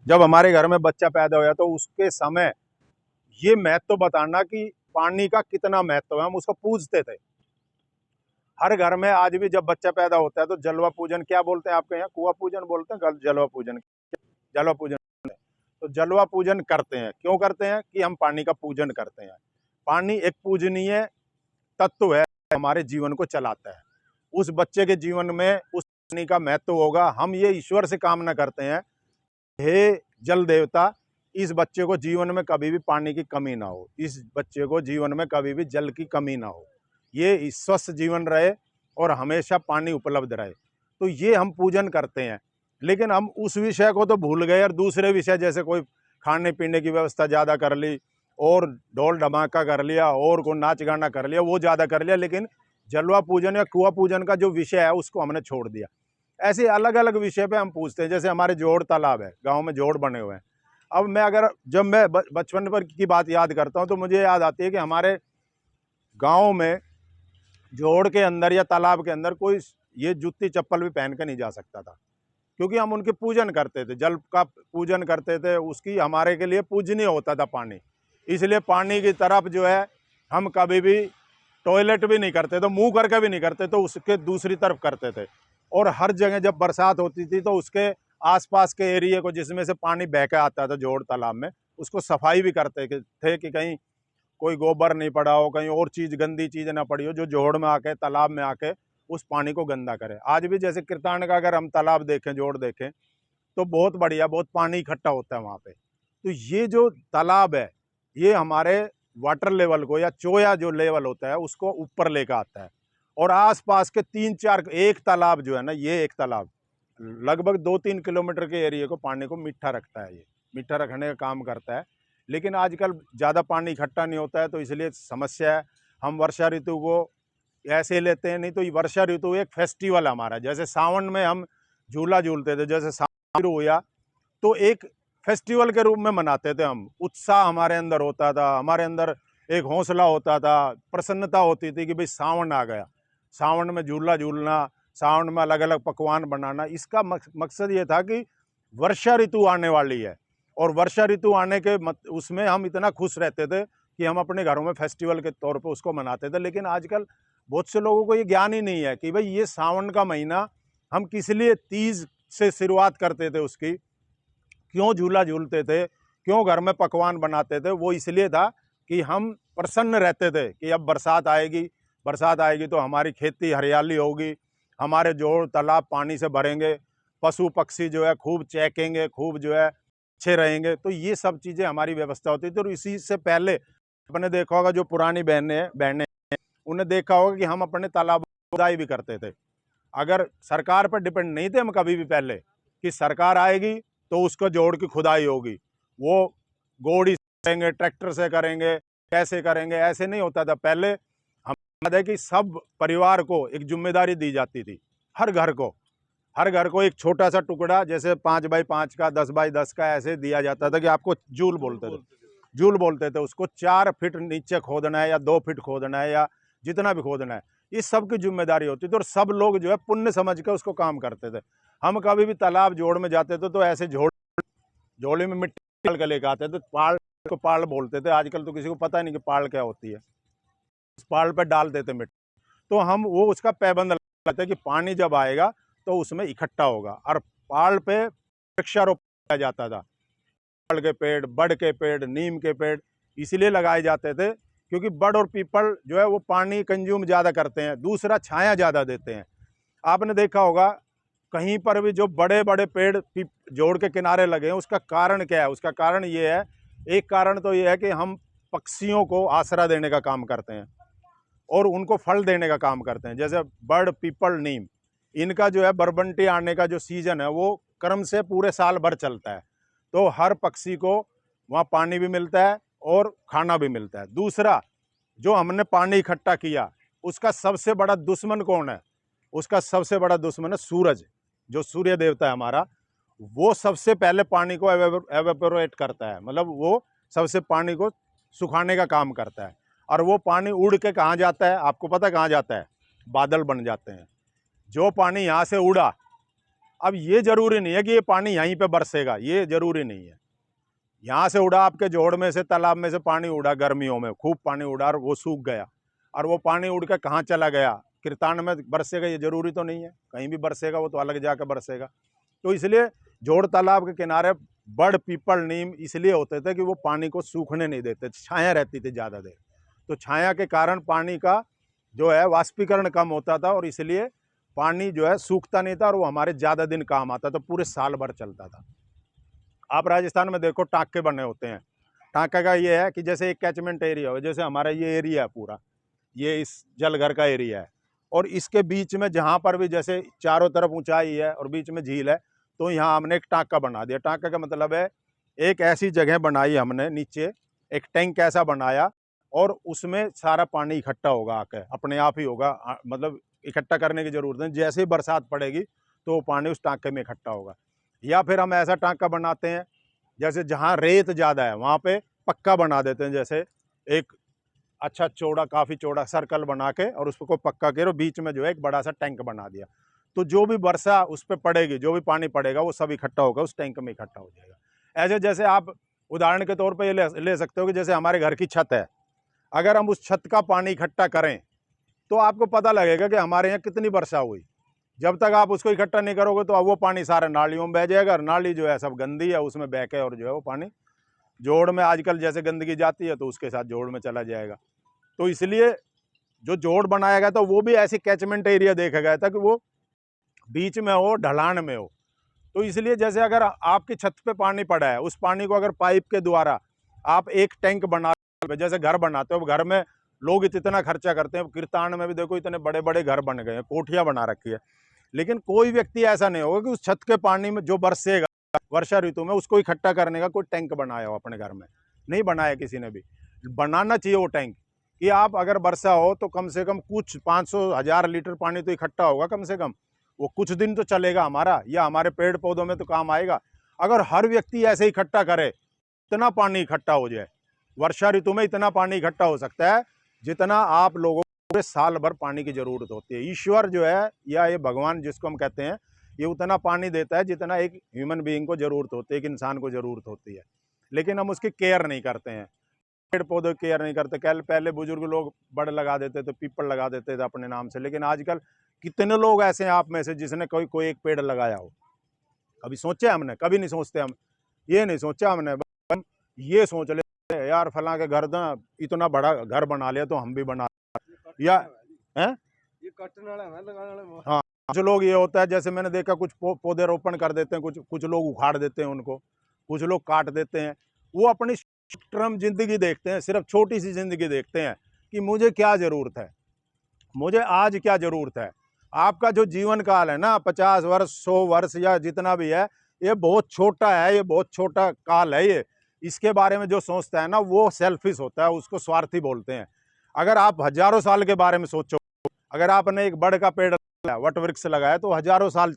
जब हमारे घर में बच्चा पैदा होया तो उसके समय ये महत्व बताना कि पानी का कितना महत्व है, हम उसको पूजते थे। हर घर में आज भी जब बच्चा पैदा होता है तो जलवा पूजन, क्या बोलते हैं आपके यहाँ, कुआं पूजन बोलते हैं, जलवा पूजन, जलवा पूजन। तो जलवा पूजन करते हैं, क्यों करते हैं कि हम पानी का पूजन करते हैं। पानी एक पूजनीय तत्व है, हमारे जीवन को चलाता है। उस बच्चे के जीवन में उस पानी का महत्व होगा। हम ये ईश्वर से कामना करते हैं, हे जल देवता, इस बच्चे को जीवन में कभी भी पानी की कमी ना हो, इस बच्चे को जीवन में कभी भी जल की कमी ना हो, ये स्वस्थ जीवन रहे और हमेशा पानी उपलब्ध रहे। तो ये हम पूजन करते हैं। लेकिन हम उस विषय को तो भूल गए और दूसरे विषय जैसे कोई खाने पीने की व्यवस्था ज़्यादा कर ली और ढोल धमाका कर लिया और को नाच गाना कर लिया, वो ज़्यादा कर लिया, लेकिन जलवा पूजन या कुआं पूजन का जो विषय है उसको हमने छोड़ दिया। ऐसे अलग अलग विषय पे हम पूछते हैं। जैसे हमारे जोड़ तालाब है, गांव में जोड़ बने हुए हैं। अब मैं अगर जब मैं बचपन पर की बात याद करता हूं तो मुझे याद आती है कि हमारे गांव में जोड़ के अंदर या तालाब के अंदर कोई ये जूती चप्पल भी पहन के नहीं जा सकता था, क्योंकि हम उनके पूजन करते थे, जल का पूजन करते थे, उसकी हमारे के लिए पूजनीय होता था पानी। इसलिए पानी की तरफ जो है हम कभी भी टॉयलेट भी नहीं करते थे, मुंह करके भी नहीं करते, तो उसके दूसरी तरफ करते थे। और हर जगह जब बरसात होती थी तो उसके आसपास के एरिया को जिसमें से पानी बह के आता था जोड़ तालाब में, उसको सफाई भी करते थे कि कहीं कोई गोबर नहीं पड़ा हो, कहीं और चीज़ गंदी चीज़ ना पड़ी हो जो जोड़ में आके तालाब में आके उस पानी को गंदा करे। आज भी जैसे कीर्तान का अगर हम तालाब देखें, जोड़ देखें, तो बहुत बढ़िया, बहुत पानी इकट्ठा होता है वहाँ पे। तो ये जो तालाब है ये हमारे वाटर लेवल को या चोया जो लेवल होता है उसको ऊपर लेकर आता है। और आसपास के 3-4 एक तालाब जो है ना, ये एक तालाब लगभग 2-3 किलोमीटर के एरिया को पानी को मीठा रखता है, ये मीठा रखने का काम करता है। लेकिन आजकल ज़्यादा पानी इकट्ठा नहीं होता है तो इसलिए समस्या है। हम वर्षा ऋतु को ऐसे लेते हैं, नहीं तो वर्षा ऋतु एक फेस्टिवल हमारा, जैसे सावन में हम झूला झूलते थे, जैसे सावन शुरू हुआ तो एक फेस्टिवल के रूप में मनाते थे हम। उत्साह हमारे अंदर होता था, हमारे अंदर एक हौसला होता था, प्रसन्नता होती थी कि भाई सावन आ गया, सावन में झूला झूलना, सावन में अलग अलग पकवान बनाना। इसका मकसद ये था कि वर्षा ऋतु आने वाली है और वर्षा ऋतु आने के उसमें हम इतना खुश रहते थे कि हम अपने घरों में फेस्टिवल के तौर पे उसको मनाते थे। लेकिन आजकल बहुत से लोगों को ये ज्ञान ही नहीं है कि भाई ये सावन का महीना हम किस लिए तीज से शुरुआत करते थे, उसकी क्यों झूला झूलते थे, क्यों घर में पकवान बनाते थे। वो इसलिए था कि हम प्रसन्न रहते थे कि अब बरसात आएगी, बरसात आएगी तो हमारी खेती हरियाली होगी, हमारे जोड़ तालाब पानी से भरेंगे, पशु पक्षी जो है खूब चहकेंगे, खूब जो है अच्छे रहेंगे। तो ये सब चीज़ें हमारी व्यवस्था होती थी। और इसी से पहले आपने देखा होगा जो पुरानी बहनें उन्हें देखा होगा कि हम अपने तालाब खुदाई भी करते थे। अगर सरकार पर डिपेंड नहीं थे हम कभी भी पहले कि सरकार आएगी तो उसको जोड़ की खुदाई होगी, वो गोड़ी से करेंगे, ट्रैक्टर से करेंगे, कैसे करेंगे, ऐसे नहीं होता था पहले। हम याद है कि सब परिवार को एक जिम्मेदारी दी जाती थी, हर घर को एक छोटा सा टुकड़ा, जैसे 5x5 का, 10x10 का ऐसे दिया जाता था कि आपको जूल बोलते थे उसको। 4 फीट नीचे खोदना है या 2 फीट खोदना है या जितना भी खोदना है, इस सब की जिम्मेदारी होती थी। और सब लोग जो है पुण्य समझ के उसको काम करते थे। हम कभी भी तालाब जोड़ में जाते थे तो ऐसे झोली में मिट्टी डाल के लेके आते थे, पाल को पाल बोलते थे। आजकल तो किसी को पता ही नहीं कि पाल क्या होती है। उस पाल पे डाल देते मिट्टी, तो हम वो उसका पैबंद लगाते हैं कि पानी जब आएगा तो उसमें इकट्ठा होगा। और पाल पे वृक्षारोपण किया जाता था, पीपल के पेड़, बड़ के पेड़, नीम के पेड़ इसलिए लगाए जाते थे क्योंकि बड़ और पीपल जो है वो पानी कंज्यूम ज़्यादा करते हैं, दूसरा छाया ज़्यादा देते हैं। आपने देखा होगा कहीं पर भी जो बड़े बड़े पेड़ जोड़ के किनारे लगे हैं, उसका कारण क्या है? उसका कारण ये है, एक कारण तो ये है कि हम पक्षियों को आसरा देने का काम करते हैं और उनको फल देने का काम करते हैं। जैसे बड़, पीपल, नीम, इनका जो है बरबंटी आने का जो सीजन है वो क्रम से पूरे साल भर चलता है, तो हर पक्षी को वहाँ पानी भी मिलता है और खाना भी मिलता है। दूसरा, जो हमने पानी इकट्ठा किया उसका सबसे बड़ा दुश्मन कौन है? उसका सबसे बड़ा दुश्मन है सूरज, जो सूर्य देवता है हमारा। वो सबसे पहले पानी को एवेपोरेट करता है, मतलब वो सबसे पानी को सुखाने का काम करता है। और वो पानी उड़ के कहाँ जाता है? आपको पता है कहाँ जाता है? बादल बन जाते हैं। जो पानी यहाँ से उड़ा अब ये जरूरी नहीं है कि ये पानी यहीं पे बरसेगा, ये जरूरी नहीं है। यहाँ से उड़ा, आपके जोड़ में से, तालाब में से पानी उड़ा, गर्मियों में खूब पानी उड़ा और वो सूख गया, और वो पानी उड़ के कहाँ चला गया, कीर्तान में बरसेगा, ये जरूरी तो नहीं है। कहीं भी बरसेगा, वो तो अलग जाकर बरसेगा। तो इसलिए जोड़ तालाब के किनारे बड़, पीपल, नीम इसलिए होते थे कि वो पानी को सूखने नहीं देते, छाया रहती थी ज़्यादा देर। तो छाया के कारण पानी का जो है वाष्पीकरण कम होता था, और इसलिए पानी जो है सूखता नहीं था, और वो हमारे ज़्यादा दिन काम आता था, पूरे साल भर चलता था। आप राजस्थान में देखो टाँके बने होते हैं। टाँका का ये है कि जैसे एक कैचमेंट एरिया हो, जैसे हमारा ये एरिया है पूरा, ये इस जलघर का एरिया है, और इसके बीच में जहाँ पर भी जैसे चारों तरफ ऊंचाई है और बीच में झील है, तो यहाँ हमने एक टाँका बना दिया। टाँका का मतलब है एक ऐसी जगह बनाई हमने, नीचे एक टैंक ऐसा बनाया, और उसमें सारा पानी इकट्ठा होगा, आके अपने आप ही होगा, मतलब इकट्ठा करने की जरूरत नहीं। जैसे ही बरसात पड़ेगी तो वो पानी उस टाँके में इकट्ठा होगा। या फिर हम ऐसा टाँका बनाते हैं जैसे जहाँ रेत ज़्यादा है वहाँ पे पक्का बना देते हैं, जैसे एक अच्छा चौड़ा, काफ़ी चौड़ा सर्कल बना के, और उसको पक्का के, और बीच में जो है एक बड़ा सा टैंक बना दिया। तो जो भी वर्षा उस पर पड़ेगी, जो भी पानी पड़ेगा, वो सब इकट्ठा होगा, उस टैंक में इकट्ठा हो जाएगा। ऐसे जैसे आप उदाहरण के तौर पर ये ले सकते हो कि जैसे हमारे घर की छत है, अगर हम उस छत का पानी इकट्ठा करें तो आपको पता लगेगा कि हमारे यहाँ कितनी वर्षा हुई। जब तक आप उसको इकट्ठा नहीं करोगे तो अब वो पानी सारा नालियों में बह जाएगा, और नाली जो है सब गंदी है, उसमें बह के और जो है वो पानी जोड़ में आजकल जैसे गंदगी जाती है तो उसके साथ जोड़ में चला जाएगा। तो इसलिए जो जोड़ बनाया गया था वो भी ऐसी कैचमेंट एरिया देखा गया था कि वो बीच में हो, ढलान में हो। तो इसलिए जैसे अगर आपकी छत पे पानी पड़ा है, उस पानी को अगर पाइप के द्वारा आप एक टैंक बना, जैसे घर बनाते हो, घर में लोग इतना खर्चा करते हैं, कीर्तान में भी देखो इतने बड़े बड़े घर बन गए हैं, कोठियाँ बना रखी है, लेकिन कोई व्यक्ति ऐसा नहीं होगा कि उस छत के पानी में जो बरसेगा वर्षा ऋतु में, उसको इकट्ठा करने का कोई टैंक बनाया हो अपने घर में। नहीं बनाया किसी ने भी। बनाना चाहिए वो टैंक, कि आप अगर वर्षा हो तो कम से कम कुछ 500-1000 लीटर पानी तो इकट्ठा होगा कम से कम, वो कुछ दिन तो चलेगा हमारा, या हमारे पेड़ पौधों में तो काम आएगा। अगर हर व्यक्ति ऐसे इकट्ठा करे, इतना पानी इकट्ठा हो जाए, वर्षा ऋतु में इतना पानी इकट्ठा हो सकता है जितना आप लोगों को पूरे साल भर पानी की जरूरत होती है। ईश्वर जो है, या ये भगवान जिसको हम कहते हैं, ये उतना पानी देता है जितना एक ह्यूमन बीइंग को जरूरत होती है, एक इंसान को जरूरत होती है, लेकिन हम उसकी केयर नहीं करते हैं। पेड़ पौधे की केयर नहीं करते। पहले बुजुर्ग लोग बड़ लगा देते थे, पीपल लगा देते थे अपने नाम से, लेकिन आजकल कितने लोग ऐसे हैं आप में से जिसने कोई कोई एक पेड़ लगाया हो? कभी सोचा हमने? कभी नहीं सोचते हम। ये नहीं सोचा हमने, हम ये सोच लेते यार फलां के घर ना इतना बड़ा घर बना लिया तो हम भी बना, या है ये कटने वाला है, लगाने वाला। हाँ, कुछ लोग ये होता है, जैसे मैंने देखा कुछ पौधे रोपण कर देते हैं, कुछ लोग उखाड़ देते हैं उनको, कुछ लोग काट देते हैं। वो अपनी टर्म जिंदगी देखते हैं, सिर्फ छोटी सी जिंदगी देखते हैं कि मुझे क्या जरूरत है, मुझे आज क्या जरूरत है। आपका जो जीवन काल है ना, 50 वर्ष, 100 वर्ष या जितना भी है, ये बहुत छोटा है, ये बहुत छोटा काल है ये। इसके बारे में जो सोचता है ना, वो सेल्फिश होता है, उसको स्वार्थी बोलते हैं। अगर आप हजारों साल के बारे में सोचो, अगर आपने एक बड़ का पेड़ वट वृक्ष लगाया तो हजारों साल